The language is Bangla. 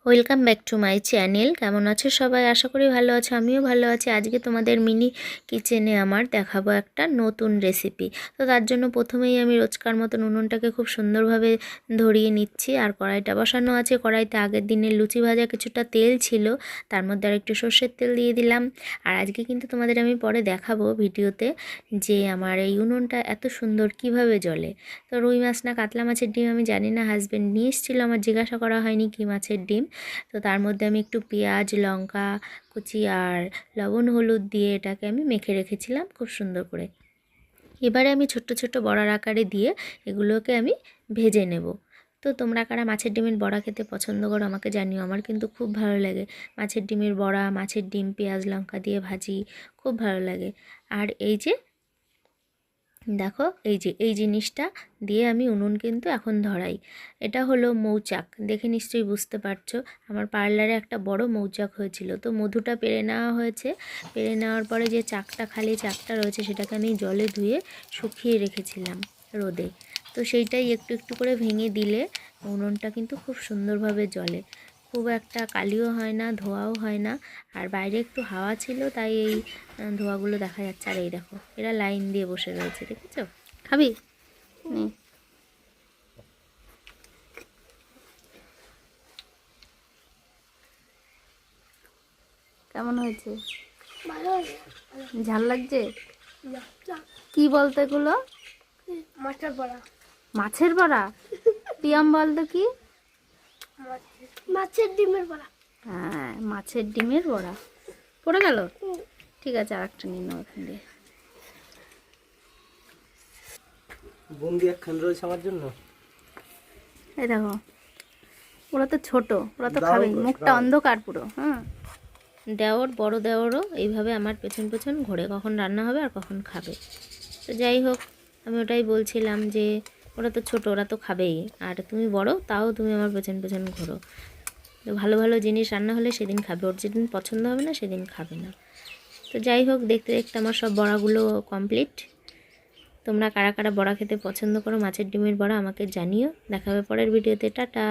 Welcome back to my channel. কেমন আছো সবাই? আশা করি ভালো আছো, আমিও ভালো আছি। আজকে তোমাদের মিনি কিচেনে আমার দেখাবো একটা নতুন রেসিপি। তো তার জন্য প্রথমেই আমি রোজকার মতন উনুনটাকে খুব সুন্দরভাবে ধরিয়ে নিচ্ছি। আর কড়াইটা বসানো আছে। কড়াইতে আগের দিনের লুচি ভাজা কিছুটা তেল ছিল, তার মধ্যে আর একটু সর্ষের তেল দিয়ে দিলাম। আর আজকে কিন্তু তোমাদের আমি পরে দেখাবো ভিডিওতে যে আমার এই উনুনটা এত সুন্দর কিভাবে জ্বলে। তো রুই মাছ না কাতলা মাছের ডিম আমি জানি না, হাজব্যান্ড নিয়ে এসেছিলো, আমার জিজ্ঞাসা করা হয়নি কী মাছের ডিম। তো তার মধ্যে আমি একটু পেঁয়াজ, লঙ্কা কুচি আর লবণ হলুদ দিয়ে এটাকে আমি মেখে রেখেছিলাম খুব সুন্দর করে। এবারে আমি ছোট্ট ছোট্ট বড়ার আকারে দিয়ে এগুলোকে আমি ভেজে নেব। তো তোমরা কারা মাছের ডিমের বড়া খেতে পছন্দ করো আমাকে জানিও। আমার কিন্তু খুব ভালো লাগে মাছের ডিমের বড়া, মাছের ডিম পেঁয়াজ লঙ্কা দিয়ে ভাজি, খুব ভালো লাগে। আর এই যে দেখো, এই জিনিসটা দিয়ে আমি উনুন কিন্তু এখন ধরাই। এটা হলো মৌচাক, দেখে নিশ্চয়ই বুঝতে পারছো। আমার পার্লারে একটা বড় মৌচাক হয়েছিল, তো মধুটা পেরে নেওয়া হয়েছে। পেরে নেওয়ার পরে যে চাকটা, খালি চাকটা রয়েছে, সেটাকে আমি জলে ধুয়ে শুকিয়ে রেখেছিলাম রোদে। তো সেইটাই একটু একটু করে ভেঙে দিলে উনুনটা কিন্তু খুব সুন্দরভাবে জ্বলে। খুব একটা কালিও হয় না, ধোঁয়াও হয় না। আর বাইরে একটু হাওয়া ছিল, তাই এই ধোঁয়াগুলো দেখা যাচ্ছে। আর এই দেখো, এরা লাইন দিয়ে বসে রয়েছে, দেখেছো? খাবি? কেমন হয়েছে? ঝাল লাগছে? কি বলতে এগুলো? মাছের বড়া। মাছের বড়া? পিয়াম বলতো কি? মাছের ডিমের বড়া। হ্যাঁ, মাছের ডিমের বড়া। পড়ে গেল? ঠিক আছে, আর একটা নিয়ে নাও ওখান দিয়ে। বুন্দি একখান রয়েছে আমার জন্য। এই দেখো, ওরা তো ছোট, ওরা তো খাবেই। মুখটা অন্ধকার পুরো। হ্যাঁ, দেওর বড় দেওরও এইভাবে আমার পেছন পেছন ঘোরে, কখন রান্না হবে আর কখন খাবে। তো যাই হোক, আমি ওটাই বলছিলাম যে ওরা তো ছোট, ওরা তো খাবেই। আর তুমি বড়, তাও তুমি আমার পেছন পেছন ঘোরো। তো ভালো ভালো জিনিস রান্না হলে সেদিন খাবে, ওর যেদিন পছন্দ হবে না সেদিন খাবে না। তো যাই হোক, দেখতে দেখতে আমার সব বড়াগুলো কমপ্লিট। তোমরা কারা কারা বড়া খেতে পছন্দ করো, মাছের ডিমের বড়া, আমাকে জানিও। দেখা হবে পরের ভিডিওতে। টাটা।